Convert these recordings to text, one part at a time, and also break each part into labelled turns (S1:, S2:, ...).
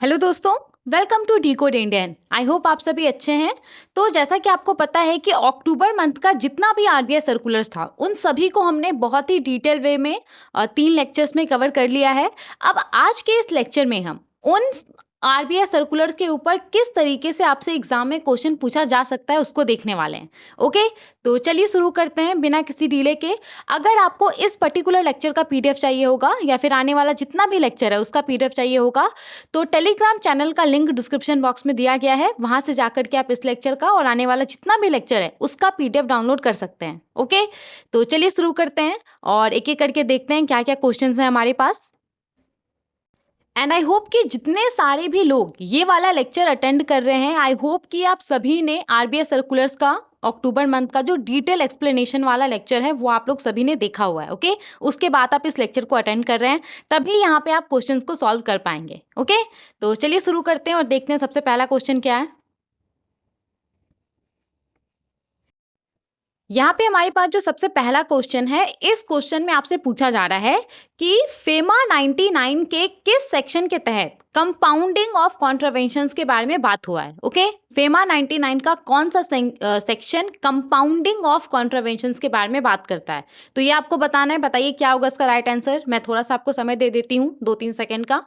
S1: Hello दोस्तों, welcome to decode Indian. I hope आप सभी अच्छे हैं। तो जैसा कि आपको पता है कि अक्टूबर मंथ का जितना भी आरबीआई सर्कुलर्स था उन सभी को हमने बहुत ही डिटेल वे में 3 लेक्चर्स में कवर कर लिया है। अब आज के इस लेक्चर में हम उन आरबीआई सर्कुलर्स के ऊपर किस तरीके से आपसे एग्जाम में क्वेश्चन पूछा जा सकता है उसको देखने वाले हैं। ओके, तो चलिए शुरू करते हैं बिना किसी डिले के। अगर आपको इस पर्टिकुलर लेक्चर का पीडीएफ चाहिए होगा या फिर आने वाला जितना भी लेक्चर है उसका पीडीएफ चाहिए होगा तो टेलीग्राम चैनल का लिंक डिस्क्रिप्शन बॉक्स में दिया गया है, वहां से जाकर के आप इस लेक्चर का और आने वाला जितना भी लेक्चर है उसका पीडीएफ डाउनलोड कर सकते हैं। ओके, तो चलिए शुरू करते हैं और एक एक करके देखते हैं क्या क्या क्वेश्चंस हैं हमारे पास। एंड आई होप कि जितने सारे भी लोग ये वाला लेक्चर अटेंड कर रहे हैं, आई होप कि आप सभी ने आरबीआई सर्कुलर्स का अक्टूबर मंथ का जो डिटेल एक्सप्लेनेशन वाला लेक्चर है वो आप लोग सभी ने देखा हुआ है। ओके, उसके बाद आप इस लेक्चर को अटेंड कर रहे हैं, तभी यहाँ पे आप क्वेश्चंस को सॉल्व कर पाएंगे। ओके, तो चलिए शुरू करते हैं और देखते हैं सबसे पहला क्वेश्चन क्या है। यहाँ पे हमारे पास जो सबसे पहला क्वेश्चन है, इस क्वेश्चन में आपसे पूछा जा रहा है कि फेमा 99 के किस सेक्शन के तहत कंपाउंडिंग ऑफ कॉन्ट्रावेंशंस के बारे में बात हुआ है। ओके, फेमा 99 का कौन सा सेक्शन कंपाउंडिंग ऑफ कॉन्ट्रावेंशंस के बारे में बात करता है, तो ये आपको बताना है। बताइए क्या होगा इसका राइट आंसर। मैं थोड़ा सा आपको समय दे देती हूँ, 2-3 सेकेंड का।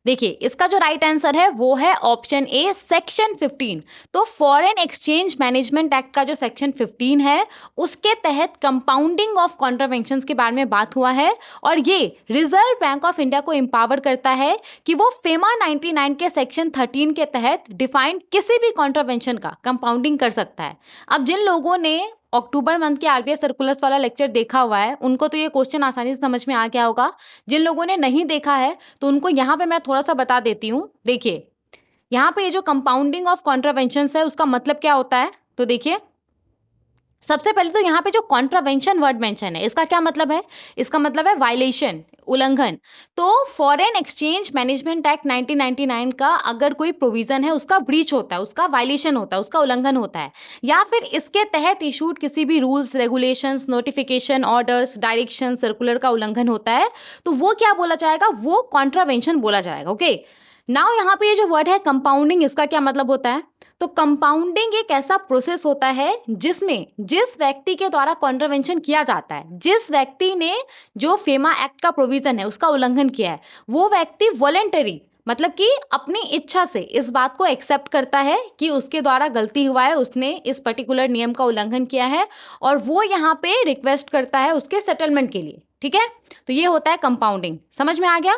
S1: देखिए इसका जो राइट आंसर है वो है ऑप्शन ए, सेक्शन 15। तो फॉरेन एक्सचेंज मैनेजमेंट एक्ट का जो सेक्शन 15 है उसके तहत कंपाउंडिंग ऑफ कॉन्ट्रावेंशंस के बारे में बात हुआ है और ये रिजर्व बैंक ऑफ इंडिया को एम्पावर करता है कि वो फेमा 99 के सेक्शन 13 के तहत डिफाइंड किसी भी कॉन्ट्रावेंशन का कंपाउंडिंग कर सकता है। अब जिन लोगों ने अक्टूबर मंथ के आरबीआई सर्कुलर्स वाला लेक्चर देखा हुआ है उनको तो ये क्वेश्चन आसानी से समझ में आ गया होगा। जिन लोगों ने नहीं देखा है तो उनको यहाँ पे मैं थोड़ा सा बता देती हूँ। देखिए यहाँ पे ये जो कंपाउंडिंग ऑफ कॉन्ट्रावेंशंस है उसका मतलब क्या होता है, तो देखिए सबसे पहले तो यहाँ पे जो कॉन्ट्रावेंशन वर्ड मेंशन है इसका क्या मतलब है। इसका मतलब है वायलेशन, उल्लंघन। तो फॉरेन एक्सचेंज मैनेजमेंट एक्ट 1999 का अगर कोई प्रोविजन है उसका ब्रीच होता है, उसका वायलेशन होता है, उसका उल्लंघन होता है, या फिर इसके तहत इशूड किसी भी rules, regulations, notification, orders, direction, circular का उल्लंघन होता है, तो वो क्या बोला जाएगा, वो कॉन्ट्रावेंशन बोला जाएगा। ओके, नाउ यहाँ पे ये जो वर्ड है कंपाउंडिंग, इसका क्या मतलब होता है, तो कंपाउंडिंग एक ऐसा प्रोसेस होता है जिसमें जिस व्यक्ति के द्वारा कॉन्ट्रावेंशन किया जाता है, जिस व्यक्ति ने जो फेमा एक्ट का प्रोविजन है उसका उल्लंघन किया है, वो व्यक्ति वॉलेंटरी मतलब कि अपनी इच्छा से इस बात को एक्सेप्ट करता है कि उसके द्वारा गलती हुआ है, उसने इस पर्टिकुलर नियम का उल्लंघन किया है और वो यहाँ पे रिक्वेस्ट करता है उसके सेटलमेंट के लिए। ठीक है, तो ये होता है कंपाउंडिंग। समझ में आ गया।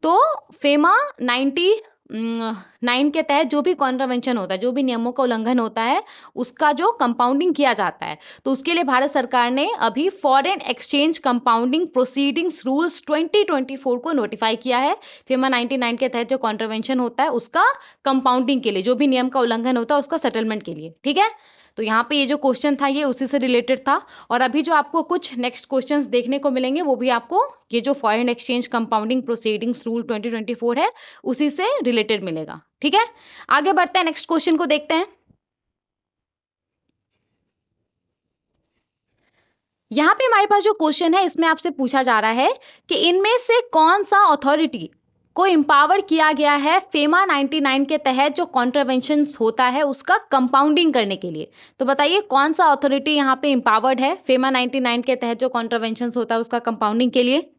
S1: तो फेमा 99 के तहत जो भी कॉन्ट्रावेंशन होता है, जो भी नियमों का उल्लंघन होता है, उसका जो कंपाउंडिंग किया जाता है, तो उसके लिए भारत सरकार ने अभी foreign exchange compounding proceedings rules 2024 को नोटिफाई किया है। फेमा 99 के तहत जो कॉन्ट्रावेंशन होता है उसका कंपाउंडिंग के लिए, जो भी नियम का उल्लंघन होता है उसका सेटलमेंट के लिए। ठीक है, तो यहाँ पे ये जो क्वेश्चन था ये उसी से रिलेटेड था और अभी जो आपको कुछ नेक्स्ट क्वेश्चंस देखने को मिलेंगे वो भी आपको ये जो foreign exchange compounding proceedings rule 2024 है उसी से रिलेटेड मिलेगा। ठीक है, आगे बढ़ते हैं, नेक्स्ट क्वेश्चन को देखते हैं। यहाँ पे हमारे पास जो क्वेश्चन है इसमें आपसे पूछा जा रहा है कि इनमें से कौन सा अथॉरिटी को एम्पावर किया गया है फेमा 99 के तहत जो कॉन्ट्रावेंशन होता है उसका कंपाउंडिंग करने के लिए। तो बताइए कौन सा अथॉरिटी यहाँ पे एम्पावर्ड है फेमा 99 के तहत जो कॉन्ट्रावेंशन होता है उसका कंपाउंडिंग के लिए।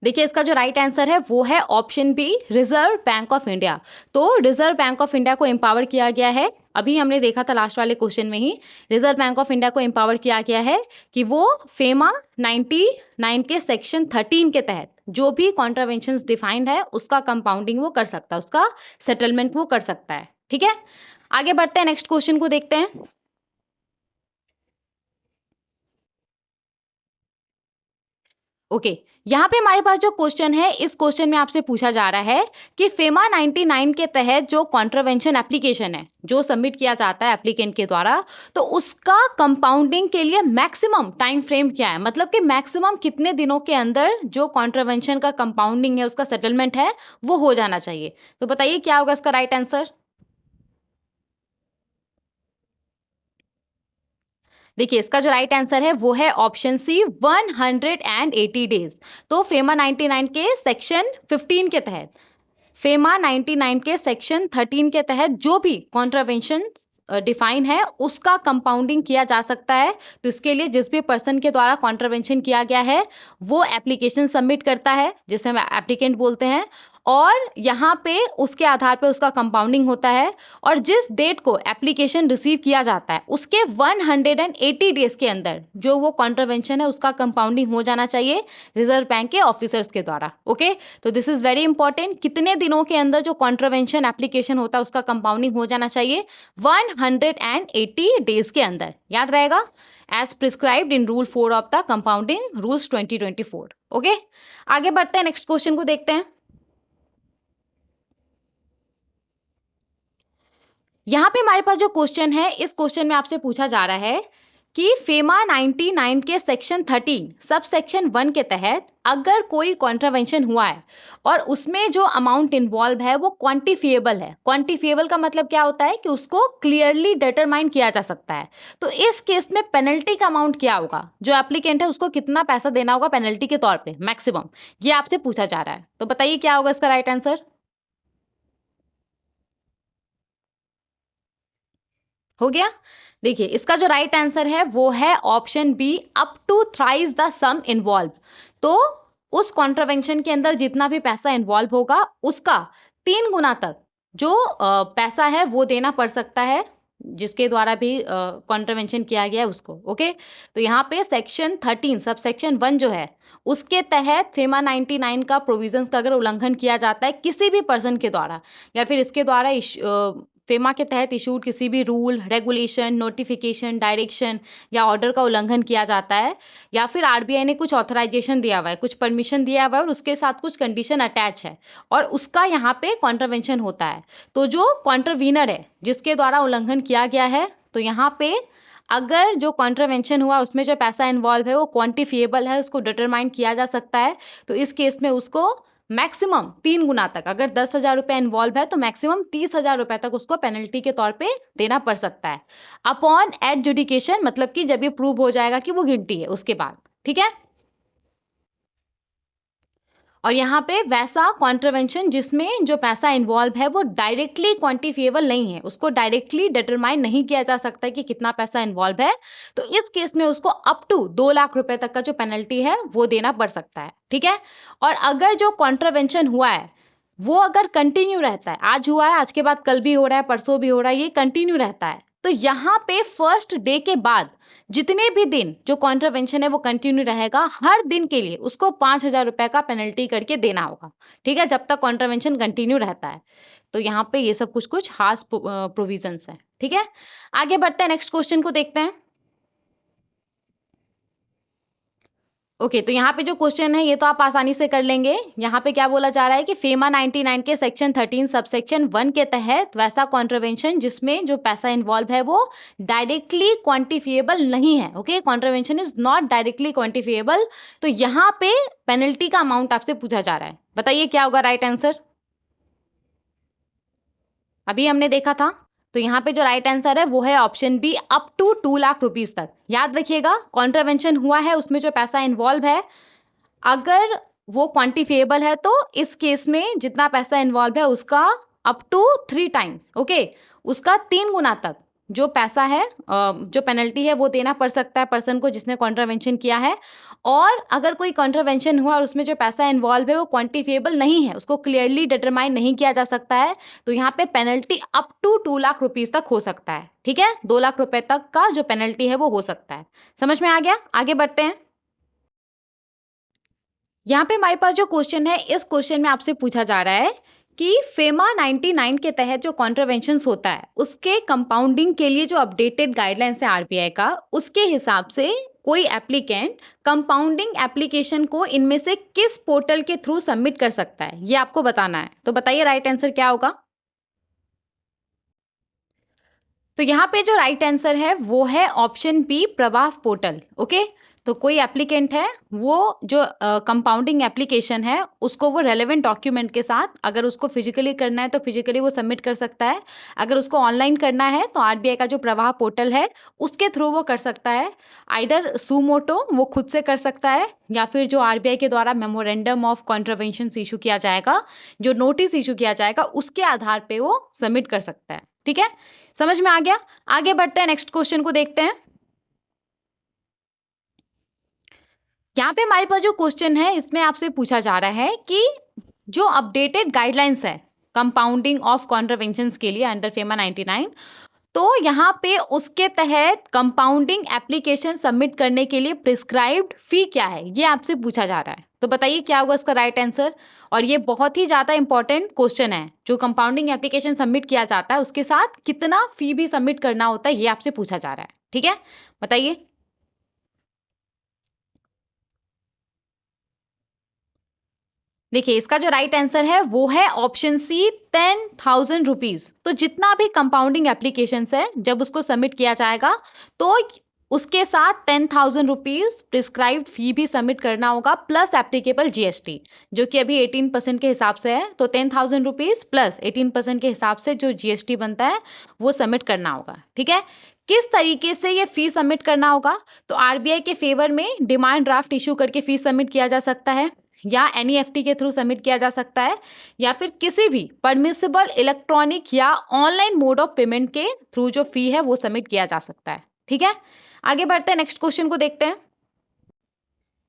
S1: देखिए इसका जो राइट आंसर है वो है option B, Reserve Bank of India. तो रिजर्व बैंक ऑफ इंडिया को एम्पावर किया गया है, अभी हमने देखा था लास्ट वाले क्वेश्चन में ही, रिजर्व बैंक ऑफ इंडिया को एम्पावर किया गया है कि वो फेमा 99 के सेक्शन 13 के तहत जो भी कॉन्ट्रावेंशंस डिफाइंड है उसका कंपाउंडिंग वो कर सकता है, उसका सेटलमेंट वो कर सकता है। ठीक है, आगे बढ़ते हैं, नेक्स्ट क्वेश्चन को देखते हैं। ओके, यहाँ पे हमारे पास जो क्वेश्चन है इस क्वेश्चन में आपसे पूछा जा रहा है कि फेमा 99 के तहत जो कॉन्ट्रावेंशन एप्लीकेशन है जो सबमिट किया जाता है एप्लीकेंट के द्वारा, तो उसका कंपाउंडिंग के लिए मैक्सिमम टाइम फ्रेम क्या है, मतलब कि मैक्सिमम कितने दिनों के अंदर जो कॉन्ट्रावेंशन का कंपाउंडिंग है उसका सेटलमेंट है वो हो जाना चाहिए। तो बताइए क्या होगा इसका राइट आंसर। देखिए इसका जो राइट आंसर है वो है ऑप्शन सी 180 डेज। तो फेमा 99 के सेक्शन 15 के तहत, फेमा 99 के सेक्शन 13 के तहत जो भी कॉन्ट्रावेंशन डिफाइन है उसका कंपाउंडिंग किया जा सकता है। तो इसके लिए जिस भी पर्सन के द्वारा कॉन्ट्रावेंशन किया गया है वो एप्लीकेशन सबमिट करता है, जिसे हम एप्लीकेंट बोलते हैं, और यहाँ पे उसके आधार पे उसका कंपाउंडिंग होता है। और जिस डेट को एप्लीकेशन रिसीव किया जाता है उसके 180 डेज के अंदर जो वो कॉन्ट्रावेंशन है उसका कंपाउंडिंग हो जाना चाहिए रिजर्व बैंक के ऑफिसर्स के द्वारा। ओके, तो दिस इज वेरी इंपॉर्टेंट, कितने दिनों के अंदर जो कॉन्ट्रावेंशन एप्लीकेशन होता है उसका कंपाउंडिंग हो जाना चाहिए 180 डेज के अंदर, याद रहेगा, as prescribed in rule 4 of the compounding rules 2024। Okay, आगे बढ़ते हैं, नेक्स्ट क्वेश्चन को देखते हैं। यहाँ पे हमारे पास जो क्वेश्चन है, इस क्वेश्चन में आपसे पूछा जा रहा है कि फेमा 99 के सेक्शन 13 सब सेक्शन 1 के तहत अगर कोई कॉन्ट्रावेंशन हुआ है और उसमें जो अमाउंट इन्वॉल्व है वो क्वांटिफिएबल है। क्वांटिफिएबल का मतलब क्या होता है कि उसको क्लियरली डिटरमाइन किया जा सकता है। तो इस केस में पेनल्टी का अमाउंट क्या होगा, जो एप्लीकेंट है उसको कितना पैसा देना होगा पेनल्टी के तौर पे मैक्सिमम, ये आपसे पूछा जा रहा है। तो बताइए क्या होगा इसका राइट आंसर। हो गया। देखिए इसका जो राइट आंसर है वो है option B, up to thrice the sum involved. तो उस कॉन्ट्रावेंशन के अंदर जितना भी पैसा इन्वॉल्व होगा उसका 3 गुना तक जो पैसा है वो देना पड़ सकता है जिसके द्वारा भी कॉन्ट्रावेंशन किया गया है उसको। ओके, तो यहाँ पे सेक्शन 13 सब सेक्शन 1 जो है उसके तहत फेमा 99 का प्रोविजंस का अगर उल्लंघन किया जाता है किसी भी पर्सन के द्वारा, या फिर इसके द्वारा फेमा के तहत इशूड किसी भी रूल, रेगुलेशन, नोटिफिकेशन, डायरेक्शन या ऑर्डर का उल्लंघन किया जाता है, या फिर आरबीआई ने कुछ ऑथराइजेशन दिया हुआ है, कुछ परमिशन दिया हुआ है और उसके साथ कुछ कंडीशन अटैच है और उसका यहाँ पे कॉन्ट्रावेंशन होता है, तो जो कॉन्ट्रवीनर है जिसके द्वारा उल्लंघन किया गया है, तो यहाँ पे अगर जो कॉन्ट्रावेंशन हुआ उसमें जो पैसा इन्वॉल्व है वो क्वांटिफिएबल है, उसको डिटरमाइन किया जा सकता है, तो इस केस में उसको मैक्सिमम 3 गुना तक, अगर 10,000 रुपये इन्वॉल्व है तो मैक्सिमम 30,000 रुपये तक उसको पेनल्टी के तौर पे देना पड़ सकता है अपॉन एडजुडिकेशन, मतलब कि जब ये प्रूव हो जाएगा कि वो गिल्टी है उसके बाद। ठीक है, और यहाँ पे वैसा कॉन्ट्रवेंशन जिसमें जो पैसा इन्वॉल्व है वो डायरेक्टली क्वांटिफिएबल नहीं है, उसको डायरेक्टली डिटरमाइन नहीं किया जा सकता कि कितना पैसा इन्वॉल्व है, तो इस केस में उसको अप टू 2 लाख रुपए तक का जो पेनल्टी है वो देना पड़ सकता है। ठीक है, और अगर जो कॉन्ट्रवेंशन हुआ है वो अगर कंटिन्यू रहता है, आज हुआ है, आज के बाद कल भी हो रहा है, परसों भी हो रहा है, ये कंटिन्यू रहता है, तो यहाँ पे फर्स्ट डे के बाद जितने भी दिन जो कॉन्ट्रावेंशन है वो कंटिन्यू रहेगा, हर दिन के लिए उसको 5,000 रुपए का पेनल्टी करके देना होगा। ठीक है, जब तक कॉन्ट्रावेंशन कंटिन्यू रहता है। तो यहाँ पे ये सब कुछ कुछ खास प्रोविजंस है। ठीक है, आगे बढ़ते हैं, नेक्स्ट क्वेश्चन को देखते हैं। ओके, तो यहाँ पे जो क्वेश्चन है ये तो आप आसानी से कर लेंगे। यहाँ पे क्या बोला जा रहा है कि फेमा 99 के सेक्शन 13 सबसेक्शन 1 के तहत वैसा कॉन्ट्रवेंशन जिसमें जो पैसा इन्वॉल्व है वो डायरेक्टली क्वांटिफिएबल नहीं है। Okay, contravention is not directly quantifiable, तो यहाँ पे पेनल्टी का अमाउंट आपसे पूछा जा रहा है। बताइए क्या होगा राइट आंसर। अभी हमने देखा था, तो यहाँ पे जो राइट आंसर है वो है option B, up to 2 lakh rupees तक। याद रखिएगा, कॉन्ट्रावेंशन हुआ है उसमें जो पैसा इन्वॉल्व है अगर वो क्वांटिफिएबल है तो इस केस में जितना पैसा इन्वॉल्व है उसका अप टू 3 टाइम्स, ओके, उसका 3 गुना तक जो पैसा है, जो पेनल्टी है वो देना पड़ सकता है पर्सन को जिसने कॉन्ट्रावेंशन किया है। और अगर कोई कॉन्ट्रावेंशन हुआ और उसमें जो पैसा इन्वॉल्व है वो क्वांटिफिएबल नहीं है, उसको क्लियरली डिटरमाइन नहीं किया जा सकता है, तो यहाँ पे penalty up to 2 lakh rupees तक हो सकता है। ठीक है, 2 लाख रुपए तक का जो पेनल्टी है वो हो सकता है। समझ में आ गया, आगे बढ़ते हैं। यहाँ पे हमारे पास जो क्वेश्चन है, इस क्वेश्चन में आपसे पूछा जा रहा है कि फेमा 99 के तहत जो कॉन्ट्रावेंशंस होता है उसके कंपाउंडिंग के लिए जो अपडेटेड गाइडलाइंस है आरबीआई का, उसके हिसाब से कोई एप्लीकेंट कंपाउंडिंग एप्लीकेशन को इनमें से किस पोर्टल के थ्रू सबमिट कर सकता है, ये आपको बताना है। तो बताइए राइट आंसर क्या होगा। तो यहाँ पे जो राइट आंसर है वो है ऑप्शन बी, प्रवाह पोर्टल। ओके, तो कोई एप्लीकेंट है, वो जो कंपाउंडिंग एप्लीकेशन है उसको वो रेलेवेंट डॉक्यूमेंट के साथ, अगर उसको फिजिकली करना है तो फिजिकली वो सबमिट कर सकता है, अगर उसको ऑनलाइन करना है तो आरबीआई का जो प्रवाह पोर्टल है उसके थ्रू वो कर सकता है। आइदर सुमोटो वो खुद से कर सकता है, या फिर जो आरबीआई के द्वारा मेमोरेंडम ऑफ कॉन्ट्रवेंशन इशू किया जाएगा, जो नोटिस इशू किया जाएगा, उसके आधार पे वो सबमिट कर सकता है। ठीक है, समझ में आ गया? आगे बढ़ते हैं, नेक्स्ट क्वेश्चन को देखते हैं। यहाँ पे हमारे पास जो क्वेश्चन है इसमें आपसे पूछा जा रहा है कि जो अपडेटेड गाइडलाइंस है कंपाउंडिंग ऑफ कॉन्ट्रवेंशंस के लिए अंडर फेमा 99, तो यहाँ पे उसके तहत कंपाउंडिंग एप्लीकेशन सबमिट करने के लिए प्रिस्क्राइब्ड फी क्या है, ये आपसे पूछा जा रहा है। तो बताइए क्या होगा इसका राइट आंसर। और ये बहुत ही ज़्यादा इंपॉर्टेंट क्वेश्चन है। जो कंपाउंडिंग एप्लीकेशन सबमिट किया जाता है उसके साथ कितना फी भी सबमिट करना होता है, ये आपसे पूछा जा रहा है। ठीक है, बताइए। देखिए इसका जो राइट आंसर है वो है ऑप्शन सी, 10,000 रुपीज। तो जितना भी कंपाउंडिंग एप्लीकेशन है जब उसको सबमिट किया जाएगा तो उसके साथ 10,000 रुपीज प्रिस्क्राइब्ड फी भी सबमिट करना होगा, प्लस एप्लीकेबल जीएसटी जो कि अभी 18% के हिसाब से है। तो 10,000 रुपीज प्लस 18% के हिसाब से जो जीएसटी बनता है वो सबमिट करना होगा। ठीक है, किस तरीके से ये फी सबमिट करना होगा, तो आरबीआई के फेवर में डिमांड ड्राफ्ट इशू करके फी सबमिट किया जा सकता है, या एनईएफटी के थ्रू सबमिट किया जा सकता है, या फिर किसी भी परमिसिबल इलेक्ट्रॉनिक या ऑनलाइन मोड ऑफ पेमेंट के थ्रू जो फी है वो सबमिट किया जा सकता है। ठीक है, आगे बढ़ते हैं, नेक्स्ट क्वेश्चन को देखते हैं।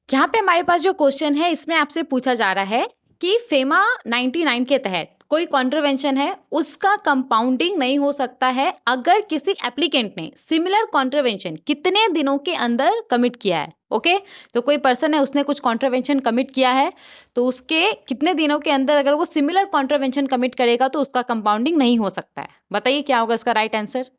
S1: यहाँ पे हमारे पास जो क्वेश्चन है इसमें आपसे पूछा जा रहा है कि फेमा 99 के तहत कोई कॉन्ट्रवेंशन है उसका कंपाउंडिंग नहीं हो सकता है अगर किसी एप्लीकेंट ने सिमिलर कॉन्ट्रवेंशन कितने दिनों के अंदर कमिट किया है। ओके, तो कोई पर्सन है उसने कुछ कॉन्ट्रवेंशन कमिट किया है, तो उसके कितने दिनों के अंदर अगर वो सिमिलर कॉन्ट्रवेंशन कमिट करेगा तो उसका कंपाउंडिंग नहीं हो सकता है। बताइए क्या होगा इसका राइट आंसर।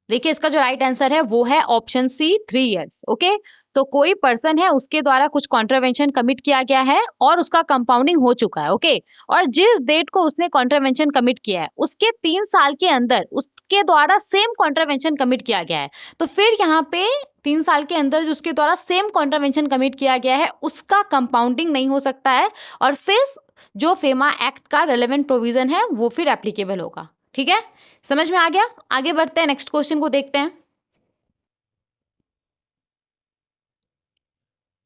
S1: देखिए इसका जो राइट आंसर है वो है ऑप्शन सी, 3 इयर्स। ओके, तो कोई पर्सन है उसके द्वारा कुछ कॉन्ट्रवेंशन कमिट किया गया है और उसका कंपाउंडिंग हो चुका है। ओके, और जिस डेट को उसने कॉन्ट्रवेंशन कमिट किया है उसके 3 साल के अंदर उसके द्वारा सेम कॉन्ट्रवेंशन कमिट किया गया है, तो फिर यहाँ पे 3 साल के अंदर जो उसके द्वारा सेम कॉन्ट्रवेंशन कमिट किया गया है उसका कंपाउंडिंग नहीं हो सकता है, और फिर जो फेमा एक्ट का रेलेवेंट प्रोविजन है वो फिर एप्लीकेबल होगा। ठीक है, समझ में आ गया? आगे बढ़ते हैं, नेक्स्ट क्वेश्चन को देखते हैं।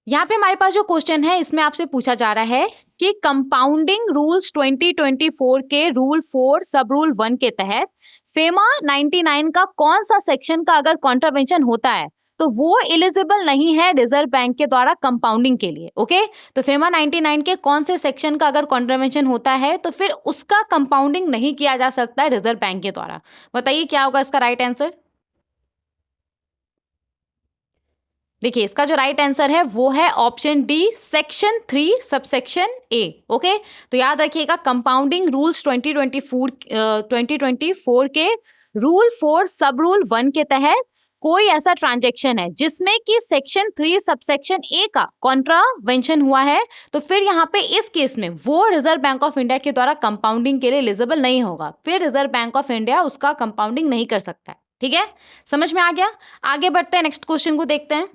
S1: यहाँ पे हमारे पास जो क्वेश्चन है इसमें आपसे पूछा जा रहा है कि कंपाउंडिंग रूल्स 2024 के रूल 4 सब रूल 1 के तहत फेमा 99 का कौन सा सेक्शन का अगर कॉन्ट्रवेंशन होता है तो वो एलिजिबल नहीं है रिजर्व बैंक के द्वारा कंपाउंडिंग के लिए। ओके, तो फेमा 99 के कौन से सेक्शन का अगर कॉन्ट्रवेंशन होता है तो फिर उसका कंपाउंडिंग नहीं किया जा सकता है रिजर्व बैंक के द्वारा। बताइए क्या होगा इसका राइट आंसर। देखिए इसका जो राइट आंसर है वो है ऑप्शन डी, सेक्शन 3 सबसेक्शन ए। ओके, तो याद रखिएगा कंपाउंडिंग रूल्स 2024 के रूल 4 सब रूल 1 के तहत कोई ऐसा ट्रांजैक्शन है जिसमें कि सेक्शन 3 सबसेक्शन ए का कॉन्ट्रावेंशन हुआ है तो फिर यहाँ पे इस केस में वो रिजर्व बैंक ऑफ इंडिया के द्वारा कंपाउंडिंग के लिए एलिजिबल नहीं होगा, फिर रिजर्व बैंक ऑफ इंडिया उसका कंपाउंडिंग नहीं कर सकता है। ठीक है, समझ में आ गया? आगे बढ़ते हैं, नेक्स्ट क्वेश्चन को देखते हैं।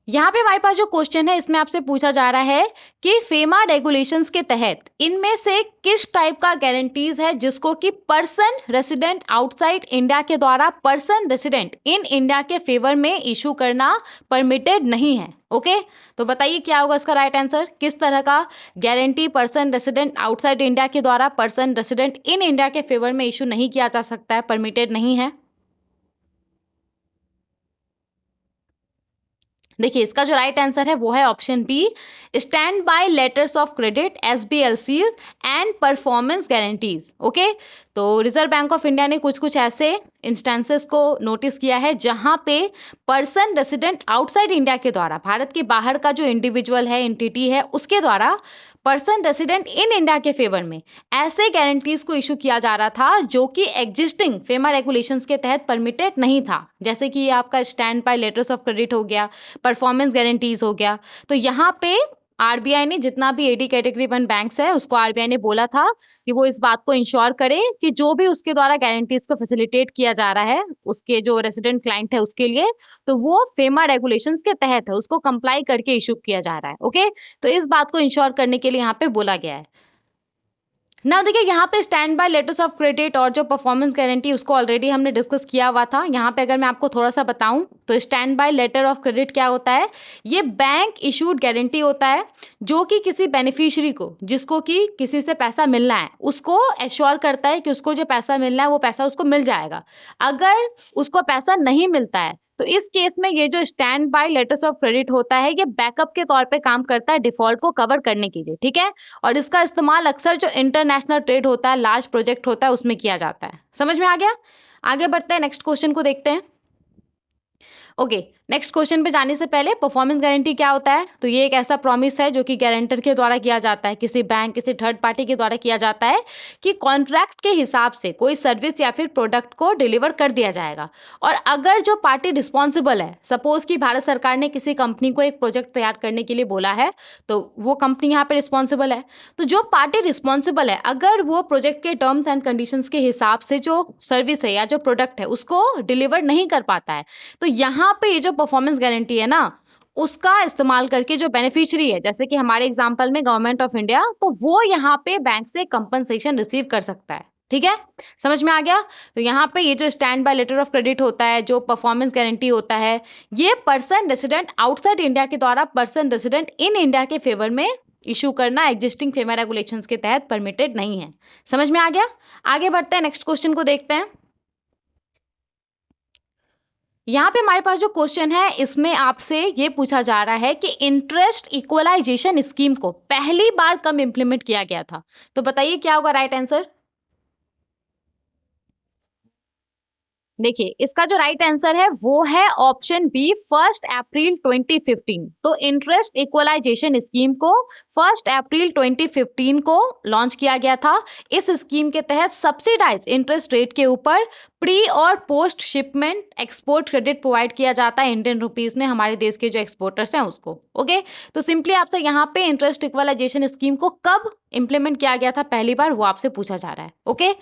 S1: यहाँ पे हमारे पास जो क्वेश्चन है इसमें आपसे पूछा जा रहा है कि फेमा रेगुलेशंस के तहत इनमें से किस टाइप का गारंटीज है जिसको कि पर्सन रेसिडेंट आउटसाइड इंडिया के द्वारा पर्सन रेसिडेंट इन इंडिया के फेवर में इशू करना परमिटेड नहीं है। ओके, तो बताइए क्या होगा इसका राइट आंसर। किस तरह का guarantee person resident outside India के द्वारा पर्सन रेसिडेंट इन इंडिया के फेवर में इशू नहीं किया जा सकता है, परमिटेड नहीं है। देखिए इसका जो राइट आंसर है वो है option B, standby letters of credit SBLCs and performance guarantees. Okay, तो रिजर्व बैंक ऑफ इंडिया ने कुछ कुछ ऐसे इंस्टेंसेस को नोटिस किया है जहां पे पर्सन रेसिडेंट आउटसाइड इंडिया के द्वारा, भारत के बाहर का जो इंडिविजुअल है, एंटिटी है, उसके द्वारा पर्सन रेसिडेंट इन इंडिया के फेवर में ऐसे गारंटीज को इशू किया जा रहा था जो कि एग्जिस्टिंग फेमा रेगुलेशंस के तहत परमिटेड नहीं था, जैसे कि ये आपका stand by letters of credit हो गया, परफॉर्मेंस गारंटीज हो गया। तो यहाँ पे आरबीआई ने जितना भी एडी कैटेगरी 1 बैंक्स है उसको आरबीआई ने बोला था कि वो इस बात को इंश्योर करे कि जो भी उसके द्वारा गारंटीज को फैसिलिटेट किया जा रहा है उसके जो रेजिडेंट क्लाइंट है उसके लिए, तो वो फेमा रेगुलेशंस के तहत है, उसको कंप्लाई करके इशू किया जा रहा है। ओके, तो इस बात को इंश्योर करने के लिए यहाँ पे बोला गया है। ना देखिए यहाँ पे stand by letters of credit और जो परफॉर्मेंस गारंटी उसको ऑलरेडी हमने डिस्कस किया हुआ था। यहाँ पे अगर मैं आपको थोड़ा सा बताऊं तो standby letter of credit क्या होता है, ये बैंक इशूड गारंटी होता है जो कि किसी बेनिफिशियरी को जिसको कि किसी से पैसा मिलना है उसको एश्योर करता है कि उसको जो पैसा मिलना है वो पैसा उसको मिल जाएगा। अगर उसको पैसा नहीं मिलता है तो इस केस में ये जो standby letters of credit होता है ये बैकअप के तौर पे काम करता है डिफॉल्ट को कवर करने के लिए, ठीक है। और इसका इस्तेमाल अक्सर जो इंटरनेशनल ट्रेड होता है, लार्ज प्रोजेक्ट होता है, उसमें किया जाता है। समझ में आ गया? आगे बढ़ते हैं, नेक्स्ट क्वेश्चन को देखते हैं। ओके, नेक्स्ट क्वेश्चन पे जाने से पहले परफॉर्मेंस गारंटी क्या होता है, तो ये एक ऐसा प्रॉमिस है जो कि गारंटर के द्वारा किया जाता है, किसी बैंक किसी थर्ड पार्टी के द्वारा किया जाता है कि कॉन्ट्रैक्ट के हिसाब से कोई सर्विस या फिर प्रोडक्ट को डिलीवर कर दिया जाएगा। और अगर जो पार्टी रिस्पॉन्सिबल है, सपोज कि भारत सरकार ने किसी कंपनी को एक प्रोजेक्ट तैयार करने के लिए बोला है तो वो कंपनी यहाँ पे रिस्पॉन्सिबल है। तो जो पार्टी रिस्पॉन्सिबल है अगर वो प्रोजेक्ट के टर्म्स एंड कंडीशंस के हिसाब से जो सर्विस है या जो प्रोडक्ट है उसको डिलीवर नहीं कर पाता है, तो यहाँ पे ये जो परफॉर्मेंस गारंटी है ना उसका इस्तेमाल करके जो बेनिफिशियरी है, जैसे कि हमारे एग्जांपल में गवर्नमेंट ऑफ इंडिया, तो वो यहाँ पे बैंक से कंपनसेशन रिसीव कर सकता है। ठीक है, समझ में आ गया? तो यहाँ पे ये जो standby letter of credit होता है, जो परफॉर्मेंस गारंटी होता है, ये पर्सन रेसिडेंट आउटसाइड इंडिया के द्वारा पर्सन रेसिडेंट इन इंडिया के फेवर में इशू करना एग्जिस्टिंग फेमा रेगुलेशंस के तहत परमिटेड नहीं है। समझ में आ गया? आगे बढ़ते हैं, नेक्स्ट क्वेश्चन को देखते हैं। यहाँ पे हमारे पास जो क्वेश्चन है इसमें आपसे ये पूछा जा रहा है कि इंटरेस्ट इक्वलाइजेशन स्कीम को पहली बार कब इंप्लीमेंट किया गया था, तो बताइए क्या होगा राइट आंसर। देखिए इसका जो राइट आंसर है वो है ऑप्शन बी, 1 अप्रैल 2015। तो इंटरेस्ट इक्वलाइजेशन स्कीम को 1 अप्रैल 2015 को लॉन्च किया गया था। इस स्कीम के तहत सब्सिडाइज इंटरेस्ट रेट के ऊपर प्री और post shipment export credit provide किया जाता है इंडियन रुपीस में हमारे देश के जो एक्सपोर्टर्स हैं उसको। ओके, तो सिंपली आपसे यहाँ पे इंटरेस्ट इक्वलाइजेशन स्कीम को कब इंप्लीमेंट किया गया था पहली बार, वो आपसे पूछा जा रहा है। ओके,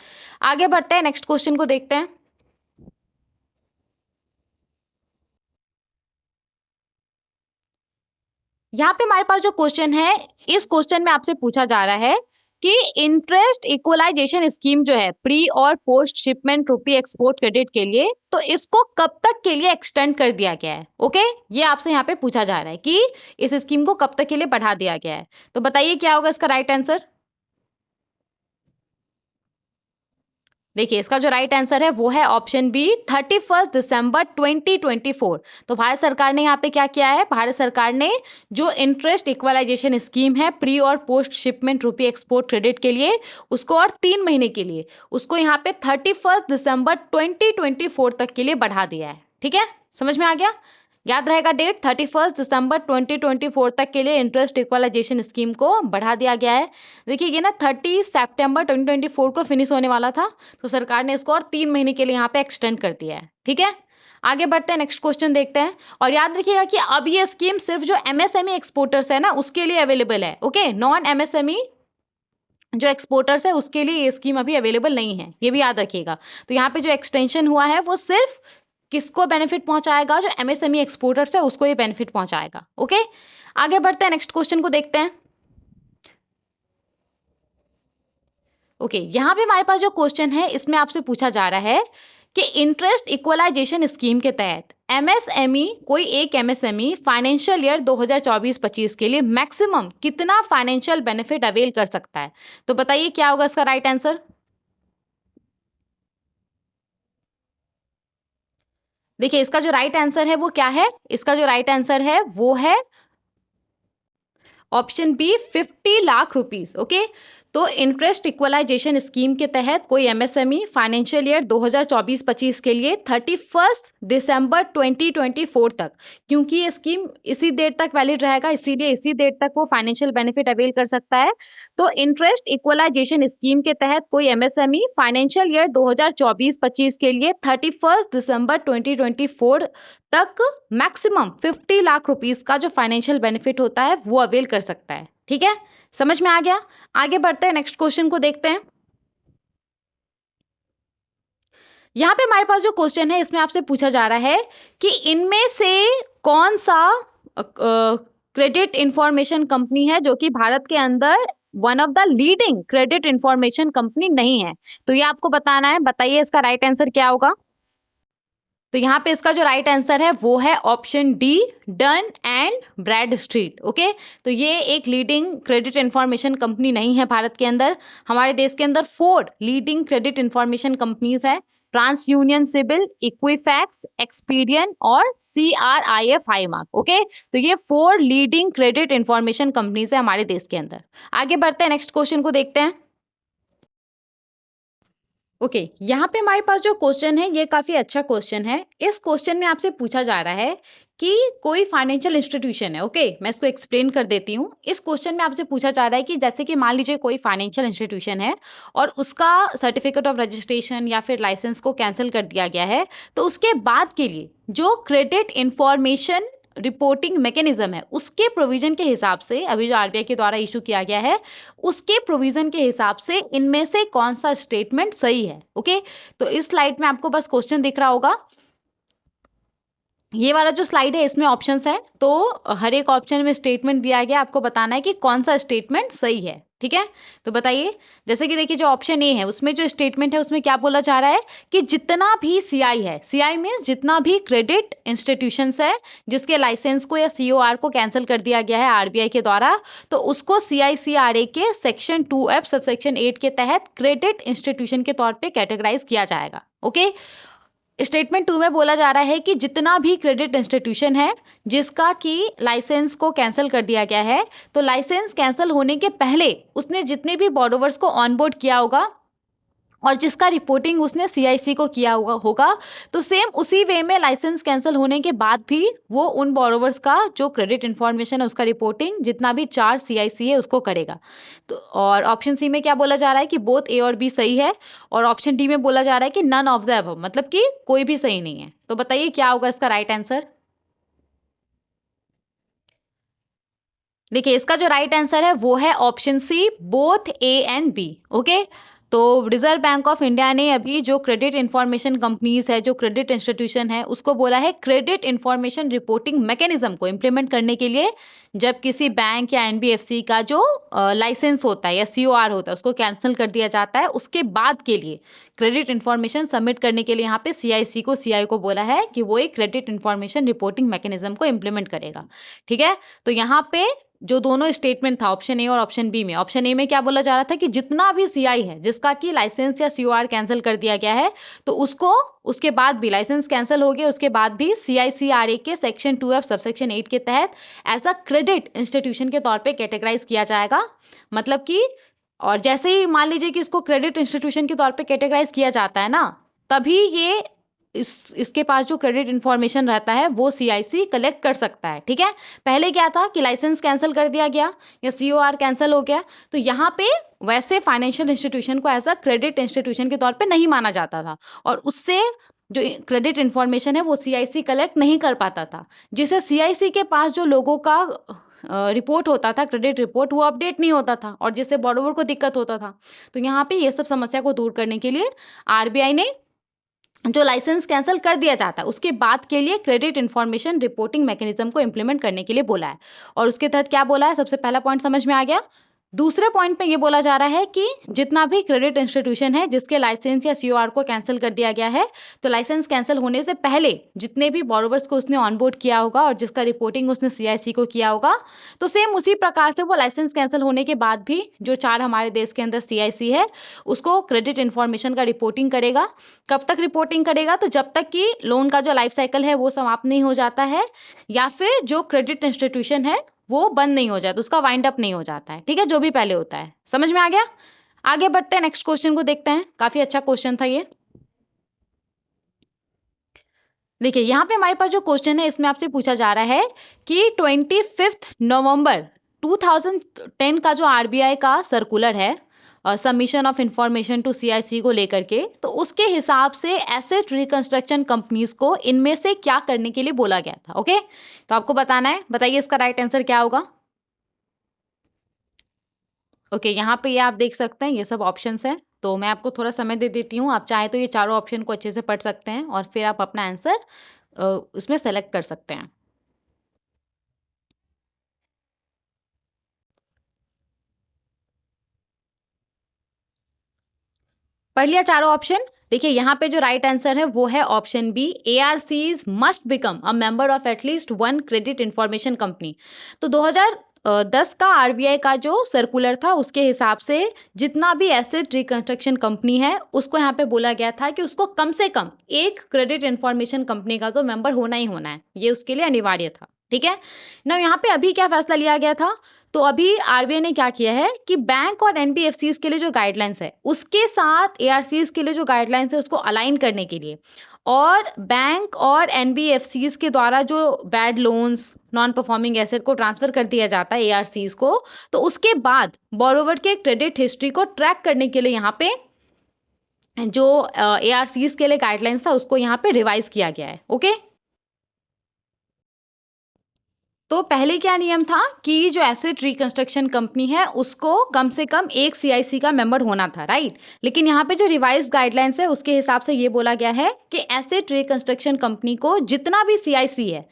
S1: आगे बढ़ते हैं, नेक्स्ट क्वेश्चन को देखते हैं। यहाँ पे हमारे पास जो क्वेश्चन है, इस क्वेश्चन में आपसे पूछा जा रहा है कि इंटरेस्ट इक्वलाइजेशन स्कीम जो है प्री और पोस्ट शिपमेंट रुपी एक्सपोर्ट क्रेडिट के लिए, तो इसको कब तक के लिए एक्सटेंड कर दिया गया है। ओके, ये आपसे यहाँ पे पूछा जा रहा है कि इस स्कीम को कब तक के लिए बढ़ा दिया गया है, तो बताइए क्या होगा इसका राइट आंसर। देखिए इसका जो राइट आंसर है वो है ऑप्शन बी, 31 दिसंबर 2024। तो भारत सरकार ने यहाँ पे क्या किया है, भारत सरकार ने जो इंटरेस्ट इक्वलाइजेशन स्कीम है प्री और पोस्ट शिपमेंट रुपी एक्सपोर्ट क्रेडिट के लिए, उसको और 3 महीने के लिए उसको यहाँ पे 31 दिसंबर 2024 तक के लिए बढ़ा दिया है। ठीक है, समझ में आ गया? याद रहेगा डेट, 31 दिसंबर 2024 तक के लिए इंटरेस्ट इक्वलाइजेशन स्कीम को बढ़ा दिया गया है। देखिए ये ना 30 सितंबर 2024 को फिनिश होने वाला था, तो सरकार ने इसको और 3 महीने के लिए यहाँ पे एक्सटेंड कर दिया है। ठीक है, आगे बढ़ते हैं, नेक्स्ट क्वेश्चन देखते हैं। और याद रखिएगा कि अब ये स्कीम सिर्फ जो एमएसएमई एक्सपोर्टर्स है ना उसके लिए अवेलेबल है। ओके, नॉन एमएसएमई जो एक्सपोर्टर्स है उसके लिए ये स्कीम अभी अवेलेबल नहीं है, ये भी याद रखिएगा। तो यहाँ पे जो एक्सटेंशन हुआ है वो सिर्फ किसको बेनिफिट पहुंचाएगा, जो एमएसएमई एक्सपोर्टर्स है उसको ये बेनिफिट पहुंचाएगा। ओके, आगे बढ़ते हैं, नेक्स्ट क्वेश्चन को देखते हैं। ओके, यहाँ पे हमारे पास जो क्वेश्चन है इसमें आपसे पूछा जा रहा है कि इंटरेस्ट इक्वलाइजेशन स्कीम के तहत एमएसएमई, कोई एक एमएसएमई फाइनेंशियल ईयर 2024-25 के लिए मैक्सिमम कितना फाइनेंशियल बेनिफिट अवेल कर सकता है, तो बताइए क्या होगा इसका राइट आंसर। देखिए इसका जो राइट आंसर है वो क्या है, इसका जो राइट आंसर है वो है option B, 50 lakh rupees. Okay, तो इंटरेस्ट इक्वलाइजेशन स्कीम के तहत कोई एमएसएमई फाइनेंशियल ईयर 2024-25 के लिए 31 दिसंबर 2024 तक, क्योंकि ये स्कीम इसी डेट तक वैलिड रहेगा, इसीलिए इसी डेट तक वो फाइनेंशियल बेनिफिट अवेल कर सकता है। तो इंटरेस्ट इक्वलाइजेशन स्कीम के तहत कोई एमएसएमई फाइनेंशियल ईयर 2024-25 के लिए 31 दिसंबर 2024 तक मैक्सिमम 50 लाख रुपीस का जो फाइनेंशियल बेनिफिट होता है वो अवेल कर सकता है। ठीक है, समझ में आ गया? आगे बढ़ते हैं, नेक्स्ट क्वेश्चन को देखते हैं। यहाँ पे हमारे पास जो क्वेश्चन है इसमें आपसे पूछा जा रहा है कि इनमें से कौन सा क्रेडिट इंफॉर्मेशन कंपनी है जो कि भारत के अंदर one of the leading credit information company नहीं है। तो ये आपको बताना है, बताइए इसका राइट आंसर क्या होगा। तो यहाँ पे इसका जो राइट आंसर है वो है option D, Dun and Bradstreet. Okay, तो ये एक लीडिंग क्रेडिट इंफॉर्मेशन कंपनी नहीं है भारत के अंदर। हमारे देश के अंदर 4 लीडिंग क्रेडिट इंफॉर्मेशन कंपनीज है, TransUnion CIBIL, Equifax, Experian और CRIF हाईमार्क। ओके, तो ये 4 लीडिंग क्रेडिट इंफॉर्मेशन कंपनीज है हमारे देश के अंदर। आगे बढ़ते हैं, नेक्स्ट क्वेश्चन को देखते हैं। ओके, यहाँ पे हमारे पास जो क्वेश्चन है ये काफ़ी अच्छा क्वेश्चन है। इस क्वेश्चन में आपसे पूछा जा रहा है कि कोई फाइनेंशियल इंस्टीट्यूशन है। ओके, मैं इसको एक्सप्लेन कर देती हूँ। इस क्वेश्चन में आपसे पूछा जा रहा है कि जैसे कि मान लीजिए कोई फाइनेंशियल इंस्टीट्यूशन है और उसका सर्टिफिकेट ऑफ रजिस्ट्रेशन या फिर लाइसेंस को कैंसिल कर दिया गया है, तो उसके बाद के लिए जो क्रेडिट इंफॉर्मेशन रिपोर्टिंग मैकेनिज्म है उसके प्रोविजन के हिसाब से, अभी जो आरबीआई के द्वारा इशू किया गया है उसके प्रोविजन के हिसाब से इनमें से कौन सा स्टेटमेंट सही है। ओके, तो इस स्लाइड में आपको बस क्वेश्चन दिख रहा होगा। ये वाला जो स्लाइड है इसमें ऑप्शंस है, तो हर एक ऑप्शन में स्टेटमेंट दिया गया, आपको बताना है कि कौन सा स्टेटमेंट सही है। ठीक है, तो बताइए। जैसे कि देखिए जो ऑप्शन ए है उसमें जो स्टेटमेंट है उसमें क्या बोला जा रहा है कि जितना भी सीआई है, सीआई मीन्स जितना भी क्रेडिट इंस्टीट्यूशंस है जिसके लाइसेंस को या सीओआर को कैंसिल कर दिया गया है आरबीआई के द्वारा, तो उसको सीआईसीआरए के सेक्शन 2F सबसेक्शन 8 के तहत क्रेडिट इंस्टीट्यूशन के तौर पे कैटेगराइज किया जाएगा। ओके, स्टेटमेंट 2 में बोला जा रहा है कि जितना भी क्रेडिट इंस्टीट्यूशन है जिसका कि लाइसेंस को कैंसिल कर दिया गया है, तो लाइसेंस कैंसिल होने के पहले उसने जितने भी बोरोवर्स को ऑनबोर्ड किया होगा और जिसका रिपोर्टिंग उसने सीआईसी को किया होगा, तो सेम उसी वे में लाइसेंस कैंसिल होने के बाद भी वो उन बोरोवर्स का जो क्रेडिट इन्फॉर्मेशन है उसका रिपोर्टिंग जितना भी 4 सीआईसी है उसको करेगा। तो और ऑप्शन सी में क्या बोला जा रहा है कि बोथ ए और बी सही है, और ऑप्शन डी में बोला जा रहा है कि नन ऑफ द अबव, मतलब कि कोई भी सही नहीं है। तो बताइए क्या होगा इसका राइट आंसर। देखिए इसका जो राइट आंसर है वो है option C, both A and B. Okay, तो रिजर्व बैंक ऑफ इंडिया ने अभी जो क्रेडिट इंफॉर्मेशन कंपनीज है, जो क्रेडिट इंस्टीट्यूशन है, उसको बोला है क्रेडिट इंफॉर्मेशन रिपोर्टिंग मैकेनिज्म को इम्प्लीमेंट करने के लिए जब किसी बैंक या एनबीएफसी का जो लाइसेंस होता है या सीओआर होता है उसको कैंसिल कर दिया जाता है, उसके बाद के लिए क्रेडिट इंफॉर्मेशन सबमिट करने के लिए यहाँ पे सीआईसी को, सीआई को बोला है कि वो एक क्रेडिट इंफॉर्मेशन रिपोर्टिंग मैकेनिज्म को इम्प्लीमेंट करेगा। ठीक है, तो यहाँ पे जो दोनों स्टेटमेंट था ऑप्शन ए और ऑप्शन बी में, ऑप्शन ए में क्या बोला जा रहा था कि जितना भी सीआई है जिसका कि लाइसेंस या सीओआर कैंसिल कर दिया गया है, तो उसको उसके बाद भी लाइसेंस कैंसिल हो गया उसके बाद भी सीआईसीआरए के सेक्शन 2F सबसेक्शन 8 के तहत एज अ क्रेडिट इंस्टीट्यूशन के तौर पे कैटेगराइज किया जाएगा। मतलब कि और जैसे ही मान लीजिए कि इसको क्रेडिट इंस्टीट्यूशन के तौर पे कैटेगराइज किया जाता है ना, तभी ये इसके पास जो क्रेडिट इंफॉर्मेशन रहता है वो सीआईसी कलेक्ट कर सकता है। ठीक है, पहले क्या था कि लाइसेंस कैंसिल कर दिया गया या सीओआर कैंसिल हो गया, तो यहाँ पे वैसे फाइनेंशियल इंस्टीट्यूशन को एज अ क्रेडिट इंस्टीट्यूशन के तौर पे नहीं माना जाता था और उससे जो क्रेडिट इंफॉर्मेशन है वो सीआईसी कलेक्ट नहीं कर पाता था, जिससे सीआईसी के पास जो लोगों का रिपोर्ट होता था, क्रेडिट रिपोर्ट, वो अपडेट नहीं होता था और जिससे बोरोवर को दिक्कत होता था। तो यहाँ पे ये सब समस्या को दूर करने के लिए आरबीआई ने जो लाइसेंस कैंसिल कर दिया जाता है उसके बाद के लिए क्रेडिट इंफॉर्मेशन रिपोर्टिंग मैकेनिज्म को इम्प्लीमेंट करने के लिए बोला है। और उसके तहत क्या बोला है, सबसे पहला पॉइंट समझ में आ गया। दूसरे पॉइंट पे ये बोला जा रहा है कि जितना भी क्रेडिट इंस्टीट्यूशन है जिसके लाइसेंस या सीओआर को कैंसिल कर दिया गया है, तो लाइसेंस कैंसिल होने से पहले जितने भी बोरोवर्स को उसने ऑनबोर्ड किया होगा और जिसका रिपोर्टिंग उसने सीआईसी को किया होगा, तो सेम उसी प्रकार से वो लाइसेंस कैंसिल होने के बाद भी जो 4 हमारे देश के अंदर सीआईसी है उसको क्रेडिट इन्फॉर्मेशन का रिपोर्टिंग करेगा। कब तक रिपोर्टिंग करेगा, तो जब तक कि लोन का जो लाइफ साइकिल है वो समाप्त नहीं हो जाता है या फिर जो क्रेडिट इंस्टीट्यूशन है वो बंद नहीं हो जाता, उसका वाइंड अप नहीं हो जाता है, ठीक है, जो भी पहले होता है। समझ में आ गया? आगे बढ़ते हैं, नेक्स्ट क्वेश्चन को देखते हैं। काफी अच्छा क्वेश्चन था ये। देखिए यहाँ पे हमारे पास जो क्वेश्चन है इसमें आपसे पूछा जा रहा है कि 25 नवंबर 2010 का जो आरबीआई का सर्कुलर है, submission of information to CIC को लेकर के, तो उसके हिसाब से एसेट रिकंस्ट्रक्शन कंपनीज को इनमें से क्या करने के लिए बोला गया था। ओके, तो आपको बताना है, बताइए इसका राइट आंसर क्या होगा। ओके, यहाँ पे ये आप देख सकते हैं, ये सब ऑप्शंस हैं। तो मैं आपको थोड़ा समय दे देती हूँ, आप चाहे तो ये चारों ऑप्शन को अच्छे से पढ़ सकते हैं और फिर आप अपना आंसर इसमें सेलेक्ट कर सकते हैं। पढ़ लिया चारों ऑप्शन। देखिए यहाँ पे जो राइट आंसर है वो है option B, ARCs must become a member of at least one credit information company. तो 2010 का आरबीआई का जो सर्कुलर था उसके हिसाब से जितना भी एसेट रिकंस्ट्रक्शन कंपनी है उसको यहाँ पे बोला गया था कि उसको कम से कम एक क्रेडिट इंफॉर्मेशन कंपनी का तो मेंबर होना ही होना है, ये उसके लिए अनिवार्य था। ठीक है ना। यहाँ पे अभी क्या फैसला लिया गया था, तो अभी आरबीआई ने क्या किया है कि बैंक और एनबीएफसीज के लिए जो गाइडलाइंस है उसके साथ एआरसीज के लिए जो गाइडलाइंस है उसको अलाइन करने के लिए, और बैंक और एनबीएफसीज के द्वारा जो bad loans, non performing asset को ट्रांसफर कर दिया जाता है एआरसीज को, तो उसके बाद बोरोवर के क्रेडिट हिस्ट्री को ट्रैक करने के लिए यहाँ पे जो एआरसीज के लिए गाइडलाइंस था उसको यहाँ पे रिवाइज किया गया है। ओके, तो पहले क्या नियम था कि जो एसेट रिकंस्ट्रक्शन कंपनी है उसको कम से कम एक सीआईसी का मेंबर होना था, राइट। लेकिन यहाँ पे जो रिवाइज गाइडलाइंस है उसके हिसाब से ये बोला गया है कि एसेट रिकंस्ट्रक्शन कंपनी को जितना भी सीआईसी है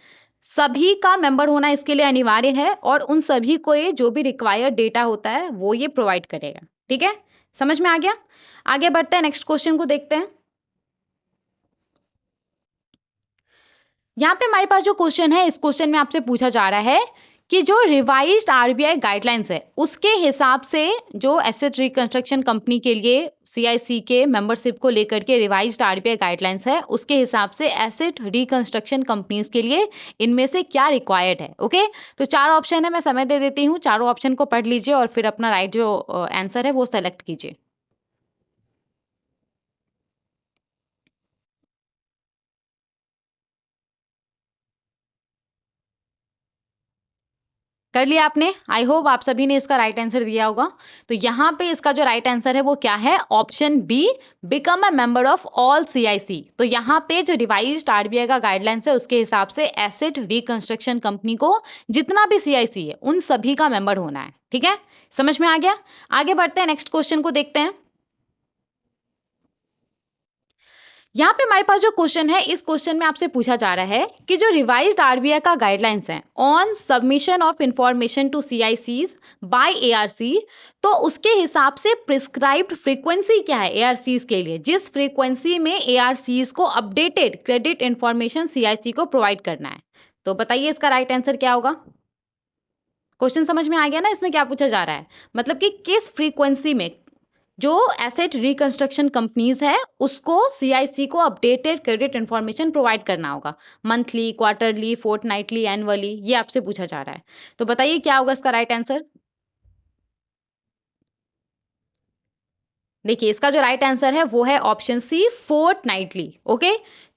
S1: सभी का मेंबर होना इसके लिए अनिवार्य है, और उन सभी को ये जो भी रिक्वायर्ड डेटा होता है वो ये प्रोवाइड करेगा। ठीक है, समझ में आ गया। आगे बढ़ते हैं, नेक्स्ट क्वेश्चन को देखते हैं। यहाँ पे हमारे पास जो क्वेश्चन है, इस क्वेश्चन में आपसे पूछा जा रहा है कि जो रिवाइज्ड आरबीआई गाइडलाइंस है उसके हिसाब से जो एसेट रिकंस्ट्रक्शन कंपनी के लिए सीआईसी के मेंबरशिप को लेकर के रिवाइज्ड आरबीआई गाइडलाइंस है उसके हिसाब से एसेट रिकंस्ट्रक्शन कंपनीज के लिए इनमें से क्या रिक्वायर्ड है। ओके, तो चार ऑप्शन है, मैं समय दे देती हूँ, चारों ऑप्शन को पढ़ लीजिए और फिर अपना राइट जो आंसर है वो सेलेक्ट कीजिए। कर लिया आपने, आई होप आप सभी ने इसका राइट आंसर दिया होगा। तो यहाँ पे इसका जो राइट आंसर है वो क्या है, option B, become a member of all CIC. तो यहाँ पे जो रिवाइज्ड आरबीआई का गाइडलाइंस है उसके हिसाब से एसेट रिकंस्ट्रक्शन कंपनी को जितना भी सीआईसी है उन सभी का मेंबर होना है। ठीक है, समझ में आ गया। आगे बढ़ते हैं, नेक्स्ट क्वेश्चन को देखते हैं। यहाँ पे हमारे पास जो क्वेश्चन है, इस क्वेश्चन में आपसे पूछा जा रहा है कि जो रिवाइज्ड आरबीआई का गाइडलाइंस है on submission of information to सीआईसीज बाय एआरसी, तो उसके हिसाब से प्रिस्क्राइब्ड फ्रीक्वेंसी क्या है एआरसीज के लिए, जिस फ्रीक्वेंसी में एआरसीज को अपडेटेड क्रेडिट इंफॉर्मेशन सीआईसी को प्रोवाइड करना है। तो बताइए इसका राइट आंसर क्या होगा। क्वेश्चन समझ में आ गया ना, इसमें क्या पूछा जा रहा है, मतलब कि किस फ्रीक्वेंसी में जो एसेट रिकंस्ट्रक्शन कंपनीज है उसको सीआईसी को अपडेटेड क्रेडिट इंफॉर्मेशन प्रोवाइड करना होगा, मंथली, क्वार्टरली, फोर्टनाइटली, एनुअली, ये आपसे पूछा जा रहा है। तो बताइए क्या होगा इसका राइट आंसर। देखिए इसका जो राइट आंसर है वो है ऑप्शन सी, फोर्टनाइटली। ओके,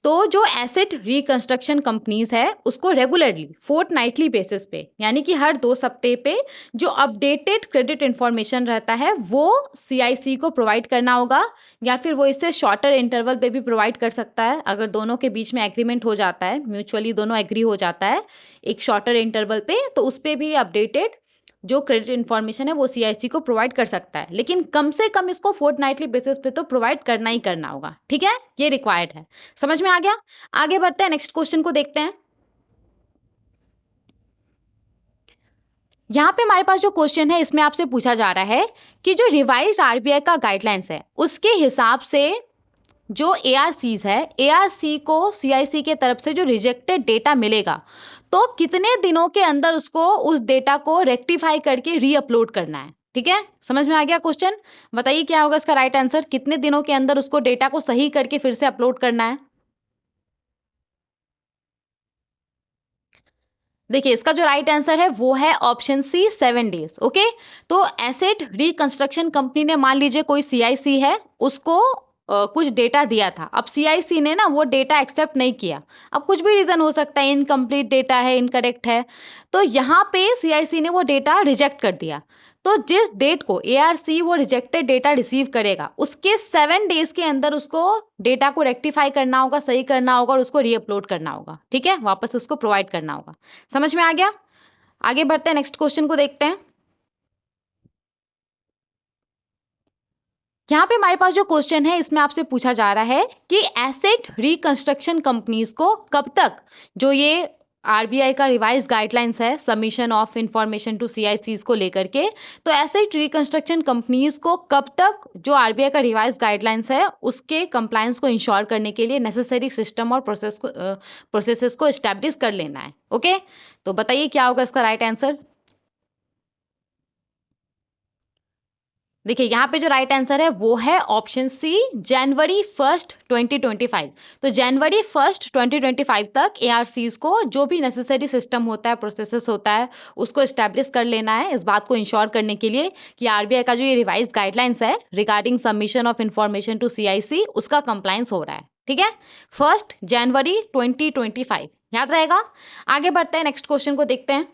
S1: तो जो एसेट रिकंस्ट्रक्शन कंपनीज है उसको रेगुलरली फोर्टनाइटली बेसिस पे, यानी कि हर 2 सप्ताह पे जो अपडेटेड क्रेडिट इंफॉर्मेशन रहता है वो सीआईसी को प्रोवाइड करना होगा, या फिर वो इससे शॉर्टर इंटरवल पे भी प्रोवाइड कर सकता है अगर दोनों के बीच में एग्रीमेंट हो जाता है, म्यूचुअली दोनों एग्री हो जाता है एक शॉर्टर इंटरवल पे, तो उस पर भी अपडेटेड जो क्रेडिट इन्फॉर्मेशन है वो सीआईसी को प्रोवाइड कर सकता है, लेकिन कम से कम इसको फोर्टनाइटली बेसिस पे तो प्रोवाइड करना ही करना होगा। ठीक है, ये रिक्वायर्ड है। समझ में आ गया। आगे बढ़ते हैं, नेक्स्ट क्वेश्चन को देखते हैं। यहाँ पे हमारे पास जो क्वेश्चन है इसमें आपसे पूछा जा रहा है कि जो रिवाइज्ड आरबीआई का गाइडलाइंस है उसके हिसाब से जो एआरसीज है, एआरसी को सीआईसी के तरफ से जो रिजेक्टेड डेटा मिलेगा तो कितने दिनों के अंदर उसको उस डेटा को रेक्टिफाई करके रीअपलोड करना है। ठीक है, समझ में आ गया क्वेश्चन। बताइए क्या होगा इसका राइट आंसर, कितने दिनों के अंदर उसको डेटा को सही करके फिर से अपलोड करना है। देखिए इसका जो राइट आंसर है वो है ऑप्शन सी 7 डेज। ओके, तो एसेट रिकंस्ट्रक्शन कंपनी ने मान लीजिए कोई सीआईसी है, उसको कुछ डेटा दिया था, अब सीआईसी ने ना वो डेटा एक्सेप्ट नहीं किया। अब कुछ भी रीजन हो सकता है, इनकम्प्लीट डेटा है, इनकरेक्ट है, तो यहाँ पे सीआईसी ने वो डेटा रिजेक्ट कर दिया। तो जिस डेट को एआरसी वो रिजेक्टेड डेटा रिसीव करेगा, उसके 7 डेज के अंदर उसको डेटा को रेक्टिफाई करना होगा, सही करना होगा और उसको रीअपलोड करना होगा। ठीक है, वापस उसको प्रोवाइड करना होगा। समझ में आ गया? आगे बढ़ते हैं, नेक्स्ट क्वेश्चन को देखते हैं। यहाँ पे हमारे पास जो क्वेश्चन है इसमें आपसे पूछा जा रहा है कि एसेट रिकंस्ट्रक्शन कंपनीज को कब तक, जो ये आरबीआई का रिवाइज गाइडलाइंस है सबमिशन ऑफ इंफॉर्मेशन टू सीआईसीज को लेकर के, तो एसेट रिकंस्ट्रक्शन कंपनीज को कब तक जो आरबीआई का रिवाइज गाइडलाइंस है उसके कंप्लायंस को इंश्योर करने के लिए नेसेसरी सिस्टम और प्रोसेसेस को एस्टेब्लिश कर लेना है। ओके, तो बताइए क्या होगा इसका राइट आंसर। देखिए यहाँ पे जो राइट आंसर है वो है ऑप्शन सी जनवरी 1 2025। तो जनवरी 1 2025 तक एआरसीज को जो भी नेसेसरी सिस्टम होता है, प्रोसेसेस होता है, उसको इस्टेब्लिश कर लेना है, इस बात को इंश्योर करने के लिए कि आरबीआई का जो ये रिवाइज गाइडलाइंस है regarding submission of information to CIC उसका कंप्लायंस हो रहा है। ठीक है, 1 जनवरी 2025 याद रहेगा। आगे बढ़ते हैं, नेक्स्ट क्वेश्चन को देखते हैं।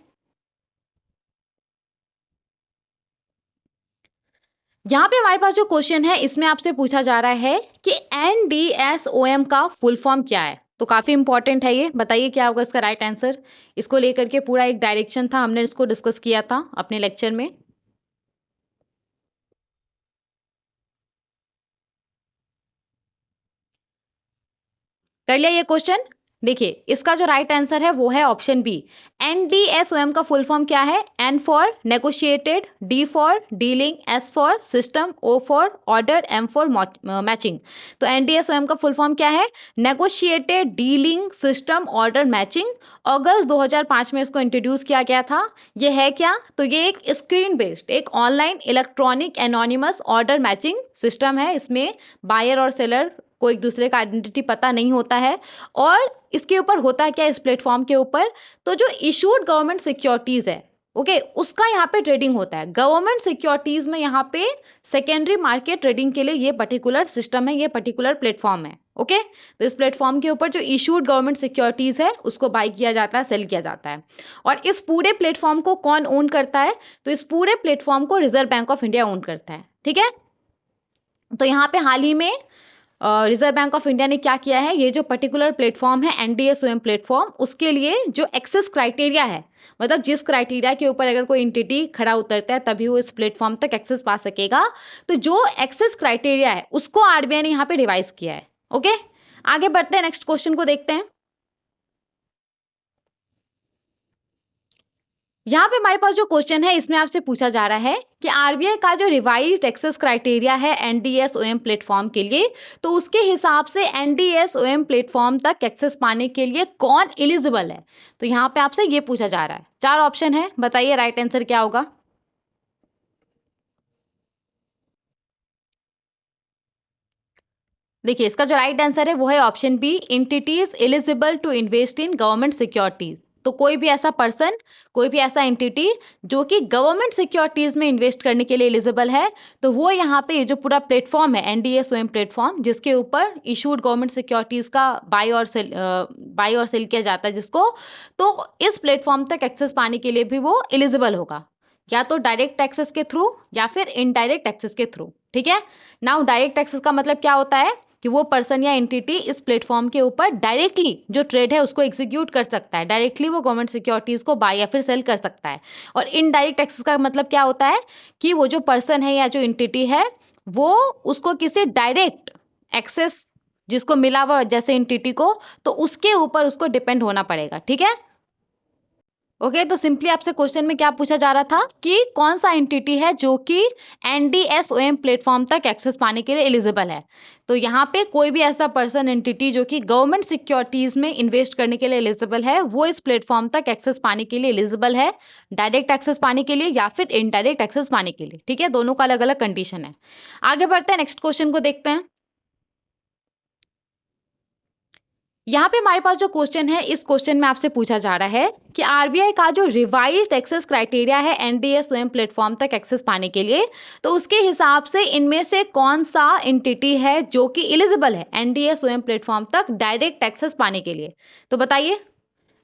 S1: यहाँ पे हमारे पास जो क्वेश्चन है इसमें आपसे पूछा जा रहा है कि एनडीएसओएम का फुल फॉर्म क्या है। तो काफी इंपॉर्टेंट है ये, बताइए क्या होगा इसका राइट आंसर। इसको लेकर के पूरा एक डायरेक्शन था, हमने इसको डिस्कस किया था अपने लेक्चर में। कर लिया ये क्वेश्चन। देखिए इसका जो राइट आंसर है वो है ऑप्शन बी। एनडीएसओएम का फुल फॉर्म क्या है? N for negotiated, D for dealing, S for system, O for order, M for matching. तो एनडीएसओएम का फुल फॉर्म क्या है? Negotiated dealing system order matching. अगस्त 2005 में इसको इंट्रोड्यूस किया गया था। ये है क्या? तो ये एक स्क्रीन बेस्ड, एक online electronic anonymous order matching system है। इसमें बायर और सेलर को एक दूसरे का आइडेंटिटी पता नहीं होता है। और इसके ऊपर होता है क्या इस प्लेटफॉर्म के ऊपर? तो जो इशूड गवर्नमेंट सिक्योरिटीज है, ओके, उसका यहाँ पे ट्रेडिंग होता है। गवर्नमेंट सिक्योरिटीज में यहाँ पे सेकेंडरी मार्केट ट्रेडिंग के लिए ये पर्टिकुलर सिस्टम है, ये पर्टिकुलर प्लेटफॉर्म है। ओके, तो इस प्लेटफॉर्म के ऊपर जो इशूड गवर्नमेंट सिक्योरिटीज है उसको बाय किया जाता है, सेल किया जाता है। और इस पूरे प्लेटफॉर्म को कौन ओन करता है? तो इस पूरे प्लेटफॉर्म को reserve Bank of India own करता है। ठीक है, तो यहाँ पे हाल ही में रिजर्व बैंक ऑफ इंडिया ने क्या किया है, ये जो पर्टिकुलर प्लेटफॉर्म है एनडीएसओएम प्लेटफॉर्म, उसके लिए जो एक्सेस क्राइटेरिया है, मतलब जिस क्राइटेरिया के ऊपर अगर कोई एंटिटी खड़ा उतरता है तभी वो इस प्लेटफॉर्म तक एक्सेस पा सकेगा, तो जो एक्सेस क्राइटेरिया है उसको आरबीआई ने यहाँ पे रिवाइज किया है। ओके, आगे बढ़ते हैं, नेक्स्ट क्वेश्चन को देखते हैं। यहाँ पे हमारे पास जो क्वेश्चन है इसमें आपसे पूछा जा रहा है कि आरबीआई का जो रिवाइज्ड एक्सेस क्राइटेरिया है एनडीएसओएम प्लेटफॉर्म के लिए, तो उसके हिसाब से एनडीएसओएम प्लेटफॉर्म तक एक्सेस पाने के लिए कौन एलिजिबल है। तो यहाँ पे आपसे ये पूछा जा रहा है। 4 ऑप्शन है, बताइए राइट आंसर क्या होगा। देखिए इसका जो राइट आंसर है वो है option B, entities eligible to invest in government securities. तो कोई भी ऐसा पर्सन, कोई भी ऐसा एंटिटी जो कि गवर्नमेंट सिक्योरिटीज में इन्वेस्ट करने के लिए एलिजिबल है, तो वो यहाँ पे ये जो पूरा प्लेटफॉर्म है एनडीएसओएम प्लेटफॉर्म, जिसके ऊपर इशूड गवर्नमेंट सिक्योरिटीज का बाय और सेल किया जाता है जिसको, तो इस प्लेटफॉर्म तक एक्सेस पाने के लिए भी वो एलिजिबल होगा, या तो डायरेक्ट एक्सेस के थ्रू या फिर इनडायरेक्ट एक्सेस के थ्रू। ठीक है, नाउ डायरेक्ट एक्सेस का मतलब क्या होता है कि वो पर्सन या एंटिटी इस प्लेटफॉर्म के ऊपर डायरेक्टली जो ट्रेड है उसको एग्जीक्यूट कर सकता है, डायरेक्टली वो गवर्नमेंट सिक्योरिटीज को बाय या फिर सेल कर सकता है। और इनडायरेक्ट एक्सेस का मतलब क्या होता है कि वो जो पर्सन है या जो एंटिटी है वो उसको किसी डायरेक्ट एक्सेस जिसको मिला हुआ जैसे एंटिटी को, तो उसके ऊपर उसको डिपेंड होना पड़ेगा। ठीक है, ओके, तो सिंपली आपसे क्वेश्चन में क्या पूछा जा रहा था कि कौन सा एंटिटी है जो कि एनडीएसओएम प्लेटफॉर्म तक एक्सेस पाने के लिए एलिजिबल है। तो यहाँ पे कोई भी ऐसा पर्सन एंटिटी जो कि गवर्नमेंट सिक्योरिटीज में इन्वेस्ट करने के लिए एलिजिबल है, वो इस प्लेटफॉर्म तक एक्सेस पाने के लिए एलिजिबल है, डायरेक्ट एक्सेस पाने के लिए या फिर इनडायरेक्ट एक्सेस पाने के लिए। ठीक है, दोनों का अलग अलग कंडीशन है। आगे बढ़ते हैं, नेक्स्ट क्वेश्चन को देखते हैं। यहाँ पे हमारे पास जो क्वेश्चन है, इस क्वेश्चन में आपसे पूछा जा रहा है कि आरबीआई का जो रिवाइज्ड एक्सेस क्राइटेरिया है एनडीए स्वयं प्लेटफॉर्म तक एक्सेस पाने के लिए, तो उसके हिसाब से इनमें से कौन सा एंटिटी है जो कि एलिजिबल है एनडीए स्वयं प्लेटफॉर्म तक डायरेक्ट एक्सेस पाने के लिए। तो बताइए,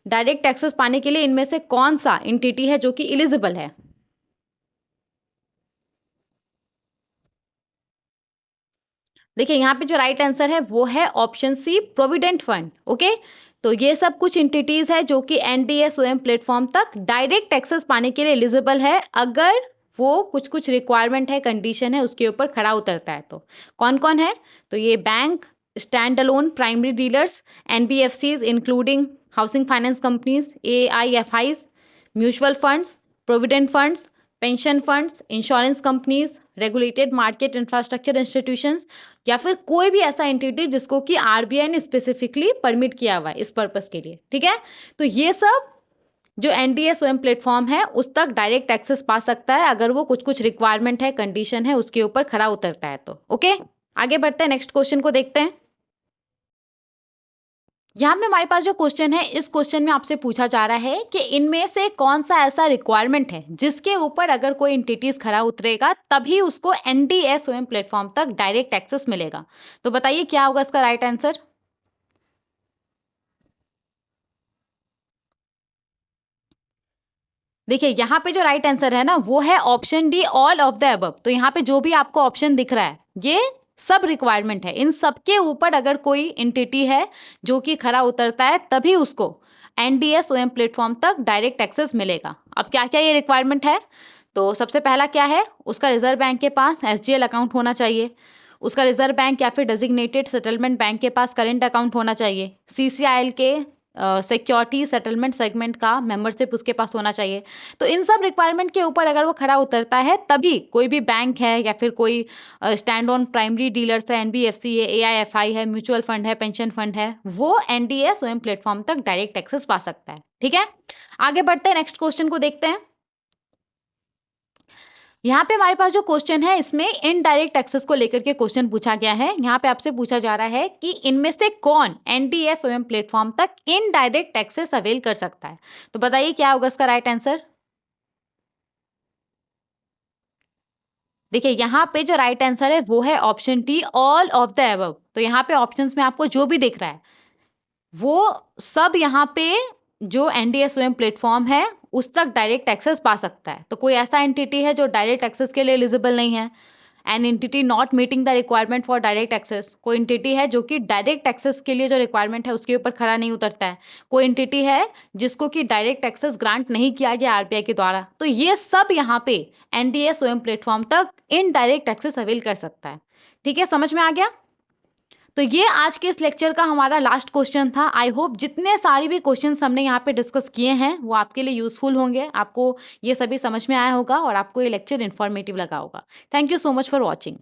S1: डायरेक्ट एक्सेस पाने के लिए इनमें से कौन सा एंटिटी है जो कि एलिजिबल है? देखिए, यहाँ पे जो राइट आंसर है वो है option C, provident fund. Okay, तो ये सब कुछ एंटिटीज है जो कि एनडीए स्वयं प्लेटफॉर्म तक डायरेक्ट एक्सेस पाने के लिए एलिजिबल है, अगर वो कुछ कुछ रिक्वायरमेंट है, कंडीशन है, उसके ऊपर खड़ा उतरता है। तो कौन कौन है? तो ये bank, stand alone primary dealers, NBFCs including housing finance companies, AIFIs, mutual funds, provident funds, pension funds, insurance companies, regulated market infrastructure institutions, या फिर कोई भी ऐसा एंटिटी जिसको कि आरबीआई ने स्पेसिफिकली परमिट किया हुआ है इस पर्पस के लिए। ठीक है, तो ये सब जो एनडीए स्वयं प्लेटफॉर्म है उस तक डायरेक्ट एक्सेस पा सकता है, अगर वो कुछ कुछ रिक्वायरमेंट है, कंडीशन है, उसके ऊपर खड़ा उतरता है। तो ओके, आगे बढ़ते हैं, नेक्स्ट क्वेश्चन को देखते हैं। यहाँ पे हमारे पास जो क्वेश्चन है, इस क्वेश्चन में आपसे पूछा जा रहा है कि इनमें से कौन सा ऐसा रिक्वायरमेंट है जिसके ऊपर अगर कोई एंटिटीज खरा उतरेगा तभी उसको एनडीए स्वयं प्लेटफॉर्म तक डायरेक्ट एक्सेस मिलेगा। तो बताइए क्या होगा इसका राइट आंसर? देखिए, यहाँ पे जो राइट आंसर है ना वो है option D, all of the above. तो यहाँ पे जो भी आपको ऑप्शन दिख रहा है ये सब रिक्वायरमेंट है, इन सब के ऊपर अगर कोई एंटिटी है जो कि खरा उतरता है तभी उसको एनडीए स्वयं प्लेटफॉर्म तक डायरेक्ट एक्सेस मिलेगा। अब क्या क्या ये रिक्वायरमेंट है? तो सबसे पहला क्या है, उसका रिजर्व बैंक के पास एसजीएल अकाउंट होना चाहिए, उसका रिजर्व बैंक या फिर डेजिग्नेटेड सेटलमेंट बैंक के पास करेंट अकाउंट होना चाहिए, सीसीआईएल के सिक्योरिटी सेटलमेंट सेगमेंट का मेंबरशिप उसके पास होना चाहिए। तो इन सब रिक्वायरमेंट के ऊपर अगर वो खड़ा उतरता है तभी कोई भी बैंक है या फिर कोई स्टैंड ऑन प्राइमरी डीलर्स है, एनबीएफसी है, एआईएफआई है, म्यूचुअल फंड है, पेंशन फंड है, वो एनडीए स्वयं प्लेटफॉर्म तक डायरेक्ट एक्सेस पा सकता है। ठीक है, आगे बढ़ते हैं, नेक्स्ट क्वेश्चन को देखते हैं। यहाँ पे हमारे पास जो क्वेश्चन है इसमें इनडायरेक्ट एक्सेस को लेकर के क्वेश्चन पूछा गया है। यहाँ पे आपसे पूछा जा रहा है कि इनमें से कौन एनडीए स्वयं प्लेटफॉर्म तक इनडायरेक्ट एक्सेस अवेल कर सकता है। तो बताइए क्या होगा इसका राइट आंसर? देखिए, यहाँ पे जो राइट आंसर है वो है option T, all of the above. तो यहाँ पे ऑप्शंस में आपको जो भी दिख रहा है वो सब यहाँ पे जो एनडीए स्वयं प्लेटफॉर्म है उस तक डायरेक्ट एक्सेस पा सकता है। तो कोई ऐसा एंटिटी है जो डायरेक्ट एक्सेस के लिए एलिजिबल नहीं है, an entity not meeting the requirement for direct access. कोई एंटिटी है जो कि डायरेक्ट एक्सेस के लिए जो रिक्वायरमेंट है उसके ऊपर खड़ा नहीं उतरता है, कोई एंटिटी है जिसको कि डायरेक्ट एक्सेस ग्रांट नहीं किया गया आरबीआई के द्वारा। तो ये सब यहाँ पे एनडीए स्वयं प्लेटफॉर्म तक इनडायरेक्ट एक्सेस अवेल कर सकता है। ठीक है, समझ में आ गया? तो ये आज के इस लेक्चर का हमारा लास्ट क्वेश्चन था। आई होप जितने सारे भी क्वेश्चंस हमने यहाँ पे डिस्कस किए हैं वो आपके लिए यूजफुल होंगे, आपको ये सभी समझ में आया होगा और आपको ये लेक्चर इन्फॉर्मेटिव लगा होगा। Thank you so much for watching.